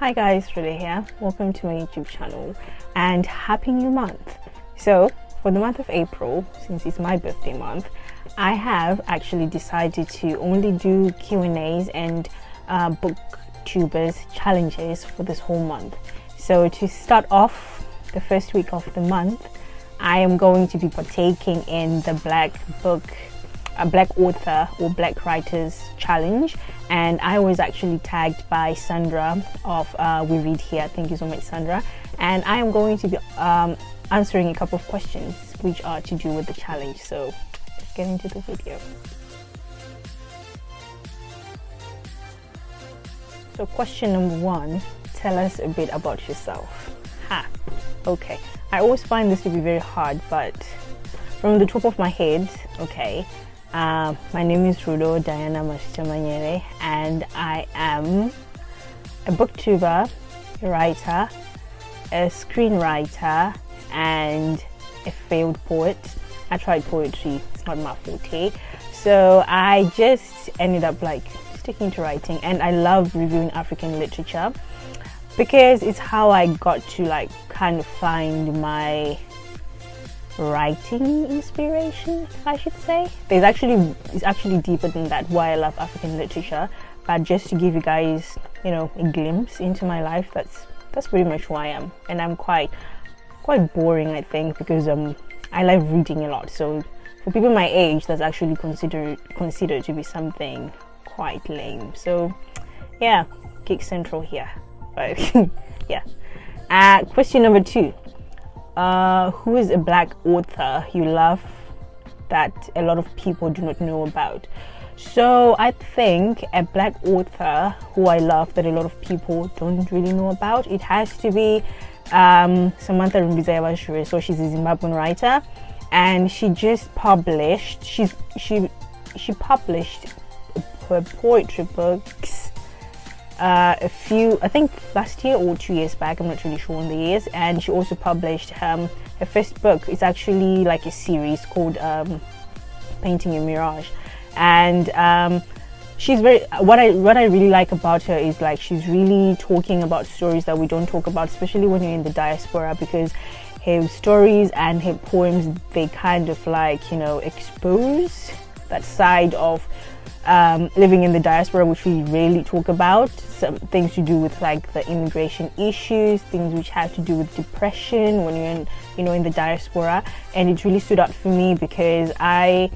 Hi guys, Rhoda here. Welcome to my YouTube channel and happy new month. So for the month of April, since it's my birthday month, I have actually decided to only do Q&As and booktubers challenges for this whole month. So to start off the first week of the month, I am going to be partaking in the Black Author or Black Writers Challenge, and I was actually tagged by Sandra of We Read Here. Thank you so much, Sandra. And I am going to be answering a couple of questions which are to do with the challenge. So let's get into the video. So question number one, tell us a bit about yourself. Okay, I always find this to be very hard, but from the top of my head, okay, my name is Rudo Diana Mashtamanyere, and I am a booktuber, a writer, a screenwriter, and a failed poet. I tried poetry, it's not my forte, so I just ended up sticking to writing. And I love reviewing African literature because it's how I got to kind of find my writing inspiration, I should say. It's actually deeper than that, why I love African literature, but just to give you guys, a glimpse into my life, that's pretty much who I am. And I'm quite boring, I think, because I like reading a lot. So for people my age, that's actually considered to be something quite lame. So yeah, Geek Central here. But yeah. Question number two. Who is a Black author you love that a lot of people do not know about? So I think a Black author who I love that a lot of people don't really know about, it has to be Samantha Rumbiza. So she's a Zimbabwean writer, and she just published she published her poetry books I think last year or 2 years back, I'm not really sure on the years. And she also published her first book. It's actually like a series called Painting a Mirage. And she's what I really like about her is she's really talking about stories that we don't talk about, especially when you're in the diaspora, because her stories and her poems, they kind of expose that side of living in the diaspora, which we rarely talk about. Some things to do with the immigration issues, things which have to do with depression when you're in the diaspora. And it really stood out for me because I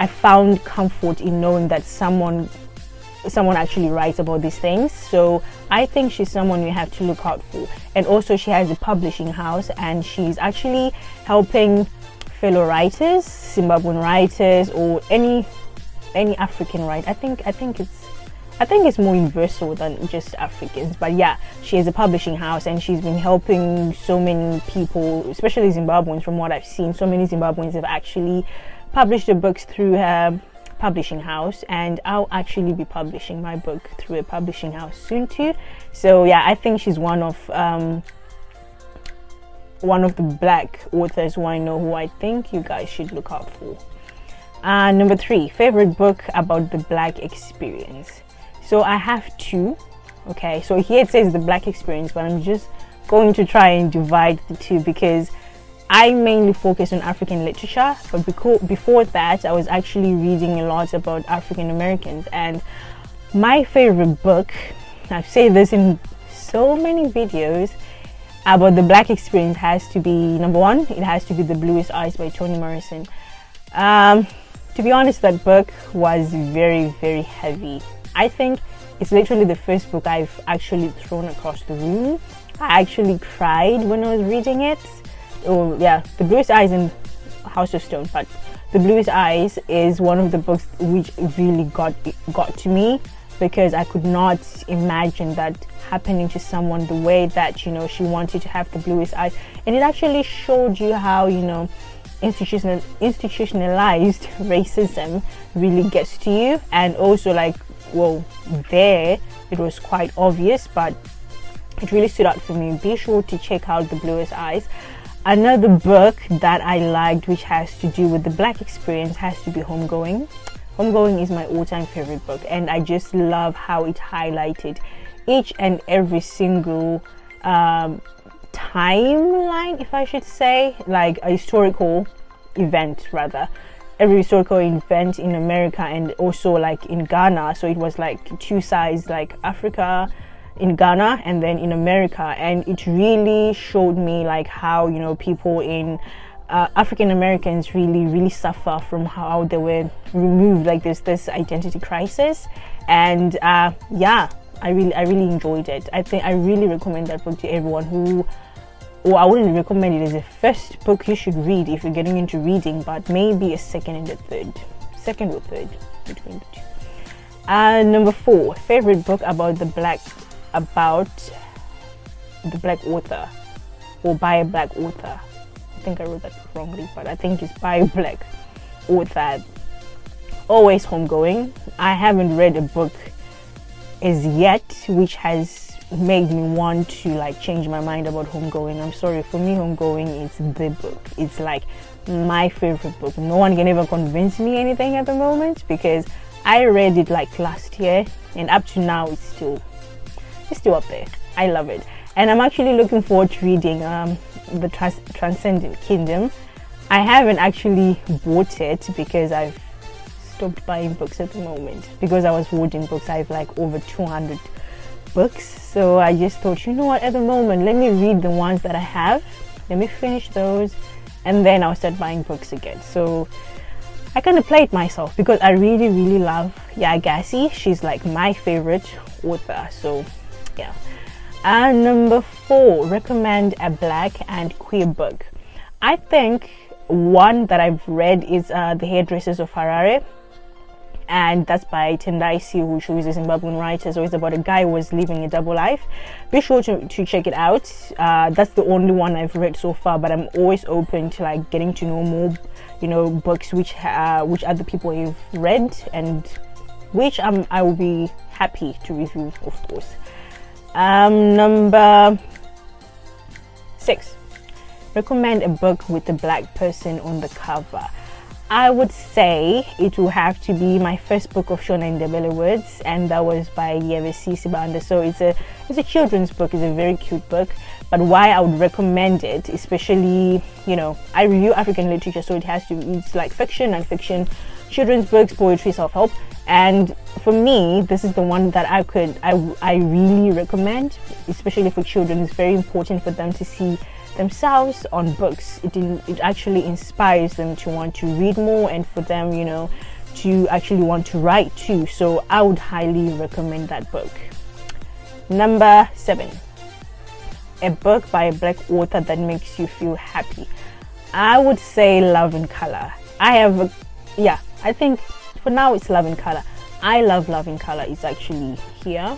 found comfort in knowing that someone actually writes about these things. So I think she's someone you have to look out for. And also she has a publishing house, and she's actually helping fellow writers, Zimbabwean writers, or any African writer. I think it's more universal than just Africans. But yeah, she has a publishing house, and she's been helping so many people, especially Zimbabweans. From what I've seen, so many Zimbabweans have actually published their books through her publishing house, and I'll actually be publishing my book through a publishing house soon too. So yeah, I think she's one of the Black authors who I know, who I think you guys should look out for. Number three, favorite book about the Black experience. So I have two. Okay, so here it says the Black experience, but I'm just going to try and divide the two because I mainly focus on African literature. But before that, I was actually reading a lot about African Americans. And my favorite book, I've said this in so many videos about the Black experience, has to be number one. It has to be The Bluest Eyes by Toni Morrison. To be honest, that book was very, very heavy. I think it's literally the first book I've actually thrown across the room. I actually cried when I was reading it. Oh yeah, The Bluest Eyes and House of Stone, but The Bluest Eyes is one of the books which really got to me, because I could not imagine that happening to someone the way that she wanted to have the bluest eyes. And it actually showed you how institutionalized racism really gets to you. And also there it was quite obvious, but it really stood out for me. Be sure to check out The Bluest Eyes. Another book that I liked which has to do with the Black experience has to be Homegoing. Homegoing is my all-time favorite book, and I just love how it highlighted each and every single timeline, if I should say, like a historical event rather, every historical event in America and also like in Ghana. So it was like two sides, like Africa in Ghana and then in America, and it really showed me like how, you know, people in African Americans really suffer from how they were removed, like there's this identity crisis. And yeah, I really enjoyed it. I think I really recommend that book to everyone who, or I wouldn't recommend it as a first book you should read if you're getting into reading, but maybe a second or third between the two. Number 4, favorite book about the black author, or by a black author. I think I wrote that wrongly, but I think it's by a black author. Always Homegoing. I haven't read a book as yet which has made me want to like change my mind about Homegoing. I'm sorry, for me Homegoing is the book. It's like my favorite book. No one can ever convince me anything at the moment, because I read it like last year and up to now it's still up there. I love it, and I'm actually looking forward to reading the Transcendent Kingdom. I haven't actually bought it because I've stopped buying books at the moment, because I was hoarding books. I have like over 200 books, so I just thought, you know what, at the moment let me read the ones that I have, let me finish those, and then I'll start buying books again. So I kind of played myself because I really love Yagasi. She's like my favorite author. So yeah. And number 4, recommend a black and queer book. I think one that I've read is The Hairdressers of Harare, and that's by Tendai Sihu, who is a Zimbabwean writer. So it's about a guy who was living a double life. Be sure to check it out. That's the only one I've read so far, but I'm always open to like getting to know more, you know, books which other people have read and which I will be happy to review, of course. Number 6, recommend a book with a black person on the cover. I would say it will have to be my first book of Shona Ndebele words, and that was by Yevesi Sibanda. So it's a children's book. It's a very cute book, but why I would recommend it, especially, you know, I review African literature, so it's like fiction, non-fiction, children's books, poetry, self-help, and for me this is the one that I really recommend, especially for children. It's very important for them to see themselves on books. It actually inspires them to want to read more, and for them, you know, to actually want to write too. So I would highly recommend that book. Number 7, a book by a black author that makes you feel happy. I would say Love in Color. I think for now it's Love in Color. I love Love in Color. It's actually here.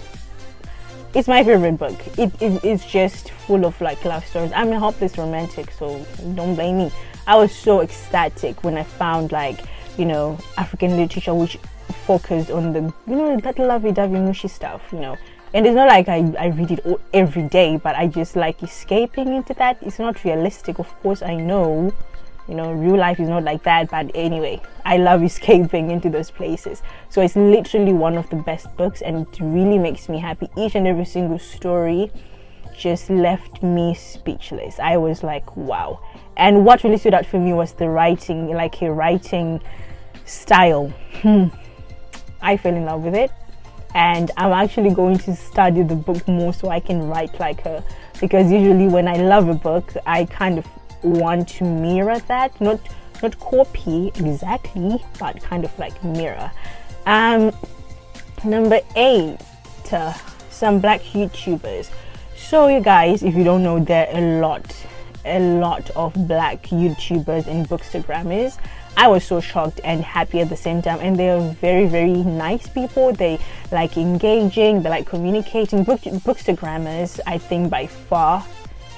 It's my favorite book. It's just full of like love stories. I'm a hopeless romantic, so don't blame me. I was so ecstatic when I found, like, you know, African literature which focused on the, you know, that lovey-dovey mushy stuff, you know. And it's not like I read it every day, but I just like escaping into that. It's not realistic, of course, I know, you know, real life is not like that, but anyway, I love escaping into those places. So it's literally one of the best books, and it really makes me happy. Each and every single story just left me speechless. I was like, wow. And what really stood out for me was the writing, like her writing style. I fell in love with it, and I'm actually going to study the book more so I can write like her, because usually when I love a book, I kind of want to mirror that, not copy exactly, but kind of like mirror. Number 8, some black YouTubers. So you guys, if you don't know, there are a lot of black YouTubers and bookstagrammers. I was so shocked and happy at the same time, and they are very nice people. They like engaging, they like communicating. Bookstagrammers, I think by far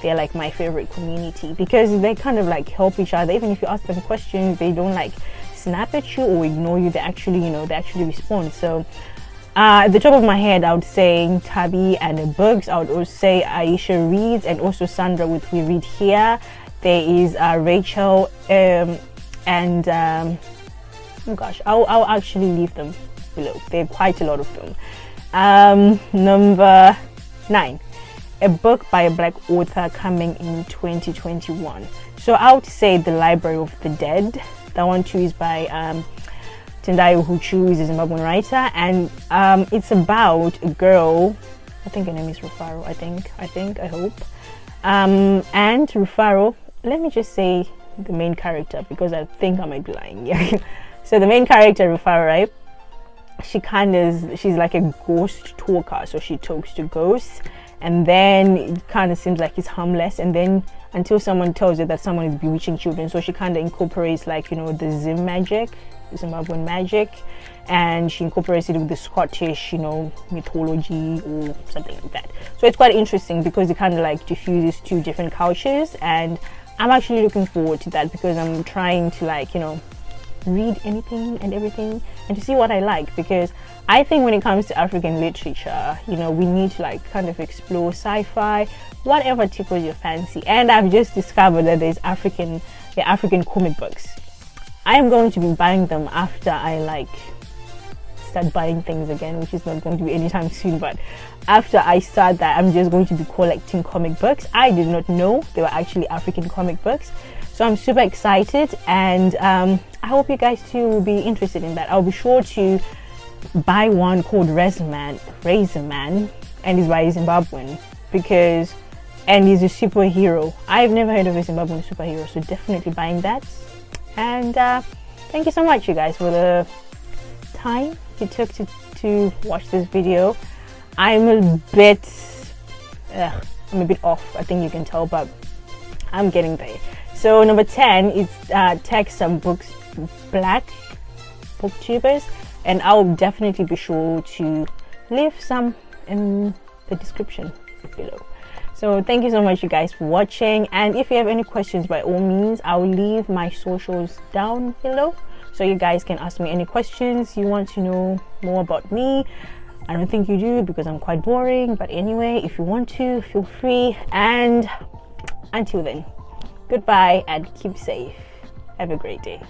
they're like my favorite community, because they kind of like help each other. Even if you ask them questions, they don't like snap at you or ignore you. They actually, you know, they actually respond. So at the top of my head, I would say Tabi and the books. I would also say Aisha reads, and also Sandra with We Read Here. There is Rachel, and oh gosh, I'll actually leave them below. There are quite a lot of them. Number 9, a book by a black author coming in 2021. So I would say The Library of the Dead. That one too is by Tendayo Huchu, is a Zimbabwean writer, and it's about a girl. I think her name is Rufaro. I hope. And Rufaro. Let me just say the main character, because I think I might be lying. Yeah. So the main character, Rufaro, right? She's like a ghost talker, so she talks to ghosts, and then it kind of seems like it's harmless, and then until someone tells her that someone is bewitching children, so she kind of incorporates, like, the Zim magic, Zimbabwean magic, and she incorporates it with the Scottish, mythology or something like that. So it's quite interesting because it kind of like diffuses two different cultures, and I'm actually looking forward to that, because I'm trying to read anything and everything and to see what I like, because I think when it comes to African literature, we need to kind of explore sci-fi, whatever tickles your fancy. And I've just discovered that there's African comic books. I am going to be buying them after I start buying things again, which is not going to be anytime soon, but after I start that, I'm just going to be collecting comic books. I did not know they were actually African comic books, so I'm super excited, and I hope you guys too will be interested in that. I'll be sure to buy one called Razor Man, and he's by a Zimbabwean, and he's a superhero. I've never heard of a Zimbabwean superhero, so definitely buying that. And thank you so much, you guys, for the time you took to watch this video. I'm a bit off, I think you can tell, but I'm getting there. So number 10 is Text Some Books Black booktubers, and I'll definitely be sure to leave some in the description below. So thank you so much, you guys, for watching, and if you have any questions, by all means, I'll leave my socials down below, so you guys can ask me any questions you want to know more about me. I don't think you do, because I'm quite boring, but anyway, if you want to, feel free. And until then, goodbye and keep safe. Have a great day.